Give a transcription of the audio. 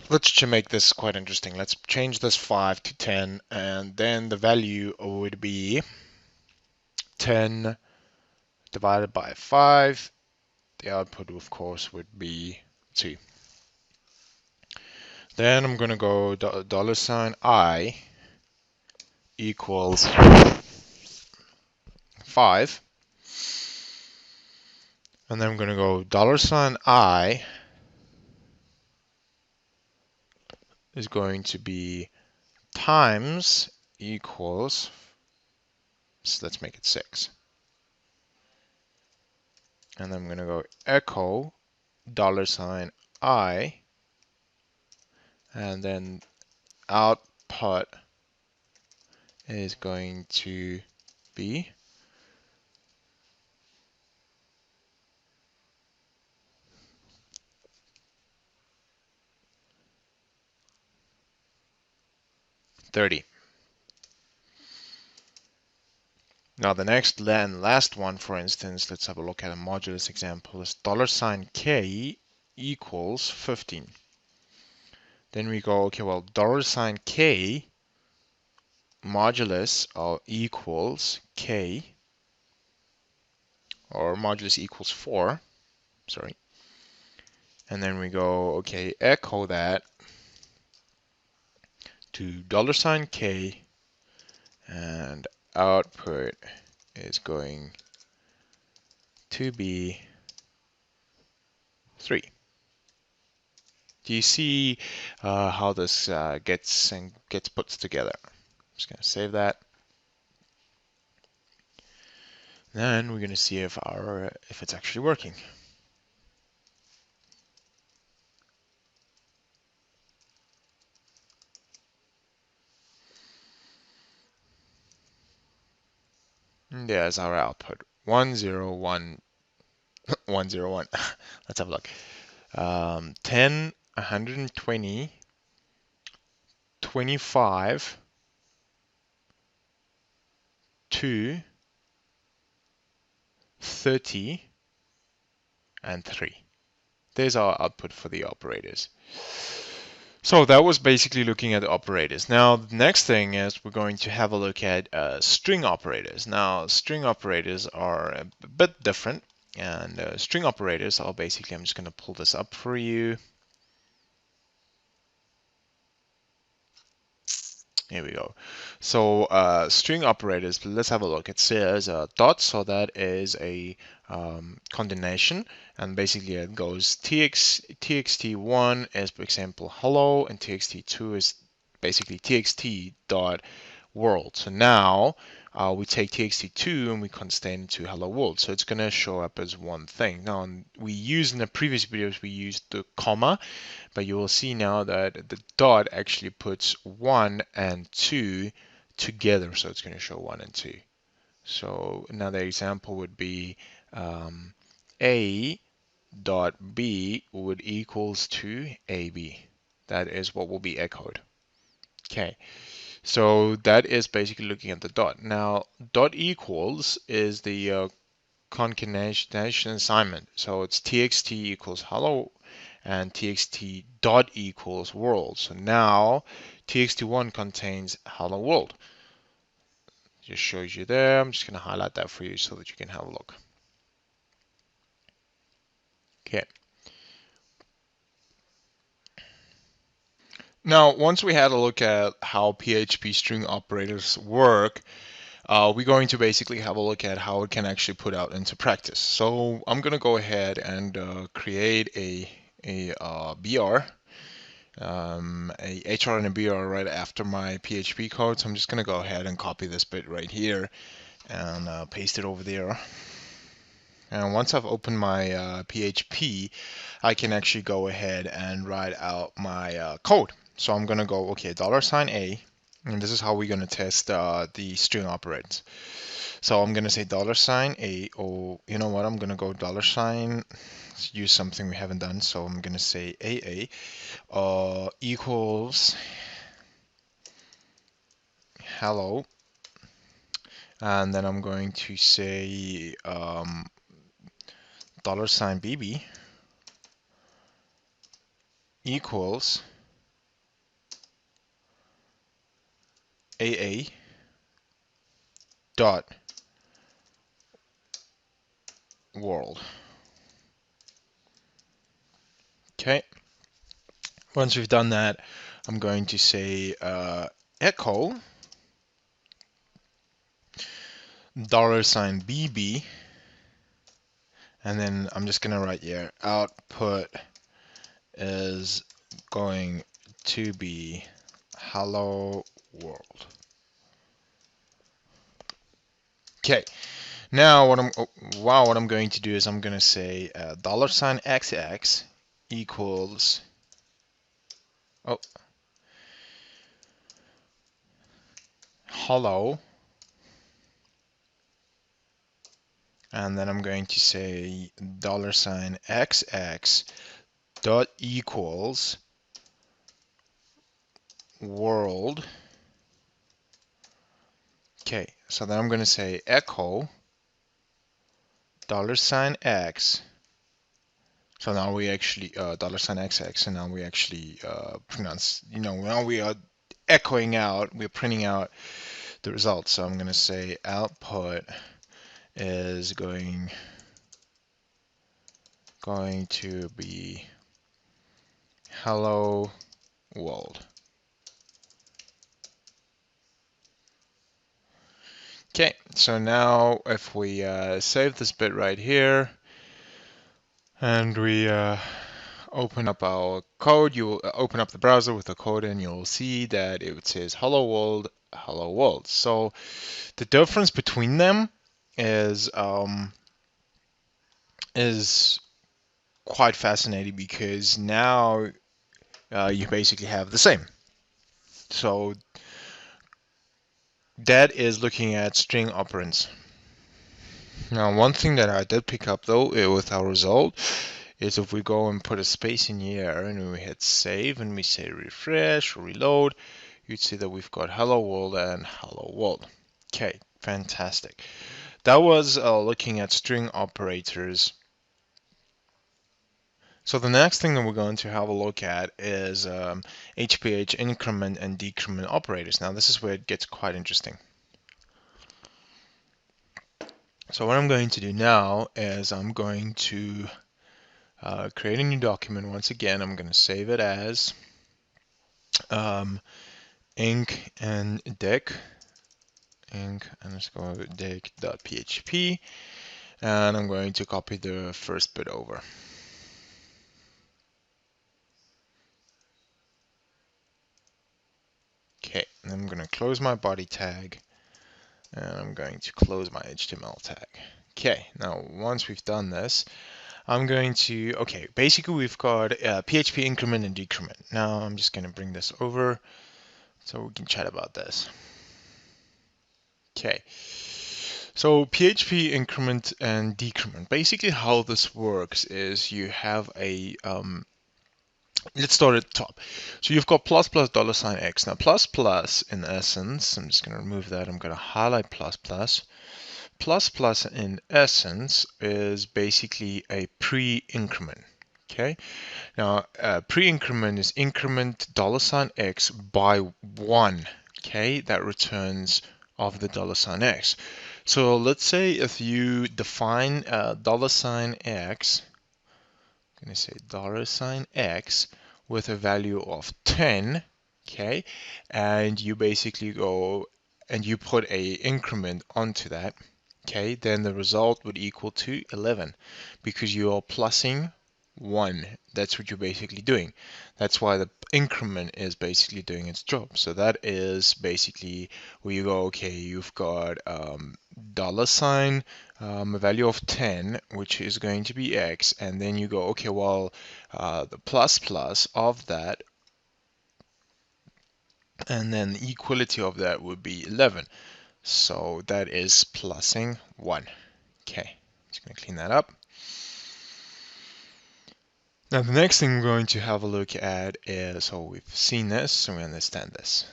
let's make this quite interesting. Let's change this 5 to 10, and then the value would be 10 divided by 5. The output, of course, would be 2. Then I'm going to go $I equals 5. And then I'm going to go $I is going to be times equals, so let's make it 6. And then I'm going to go echo $I, and then output is going to be $30. Now the next and last one, for instance, let's have a look at a modulus example, is $K equals 15. Then we go, okay, well, $K modulus equals K, or modulus equals 4, sorry. And then we go, okay, echo that to $K, and output is going to be 3. Do you see how this gets put together? I'm just going to save that. Then we're going to see if it's actually working. And there's our output, 101. 101. Let's have a look. 10, 120, 25, 2, 30, and 3. There's our output for the operators. So that was basically looking at the operators. Now, the next thing is we're going to have a look at string operators. Now, string operators are a bit different. And string operators are basically, I'm just going to pull this up for you. Here we go. So string operators, let's have a look. It says dot, so that is a combination, and basically it goes txt1 is, for example, hello, and txt2 is basically txt dot world. So now we take txt2 and we const it to hello world. So it's going to show up as one thing. Now, we used in the previous videos, we used the comma, but you will see now that the dot actually puts 1 and 2 together. So it's going to show 1 and 2. So another example would be A dot B would equals to AB. That is what will be echoed. Okay. So that is basically looking at the dot. Now, dot equals is the concatenation assignment. So it's txt equals hello and txt dot equals world. So now txt1 contains hello world. Just shows you there. I'm just going to highlight that for you so that you can have a look. Okay. Now, once we had a look at how PHP string operators work, we're going to basically have a look at how it can actually put out into practice. So I'm going to go ahead and create a BR, a HR and a BR right after my PHP code. So I'm just going to go ahead and copy this bit right here and paste it over there. And once I've opened my PHP, I can actually go ahead and write out my code. So I'm going to go, okay, $A, and this is how we're going to test the string operators. So I'm going to say $A, or you know what, I'm going to go $, let's use something we haven't done. So I'm going to say AA equals hello. And then I'm going to say $BB equals AA dot world. Okay. Once we've done that, I'm going to say echo $BB, and then I'm just gonna write here output is going to be hello world. Okay. Now what I'm going to do is I'm gonna say $XX equals hello, and then I'm going to say $XX dot equals world. Okay, so then I'm going to say echo $X. So now we actually $XX, and now we actually pronounce, now we are echoing out, we're printing out the results. So I'm going to say output is going to be hello world. Okay, so now if we save this bit right here and we open up our code, you will open up the browser with the code and you'll see that it says hello world, hello world. So the difference between them is quite fascinating, because now you basically have the same. So that is looking at string operands. Now, one thing that I did pick up though with our result is if we go and put a space in here and we hit save and we say refresh or reload, you'd see that we've got hello world and hello world. Okay, fantastic. That was looking at string operators. So the next thing that we're going to have a look at is HPH increment and decrement operators. Now this is where it gets quite interesting. So what I'm going to do now is I'm going to create a new document. Once again, I'm going to save it as inc and dic, inc_dic.php, and I'm going to copy the first bit over. Okay, and I'm going to close my body tag, and I'm going to close my HTML tag. Okay, now once we've done this, I'm going to, okay, basically we've got PHP increment and decrement. Now I'm just going to bring this over so we can chat about this. Okay, so PHP increment and decrement. Basically how this works is you have a, let's start at the top. So you've got plus plus $X. Now plus plus in essence, I'm just going to remove that. I'm going to highlight plus plus. Plus plus in essence is basically a pre-increment. Okay. Now pre-increment is increment $X by 1. Okay, that returns of the $X. So let's say if you define $X, I'm going to say $X with a value of 10, okay, and you basically go and you put a increment onto that, okay, then the result would equal to 11 because you are plussing 1. That's what you're basically doing. That's why the increment is basically doing its job. So that is basically where you go, okay, you've got $, a value of 10, which is going to be X, and then you go, okay, well, the plus plus of that, and then the equality of that would be 11. So that is plussing 1. Okay, just going to clean that up. Now the next thing we're going to have a look at is, so we've seen this, so we understand this.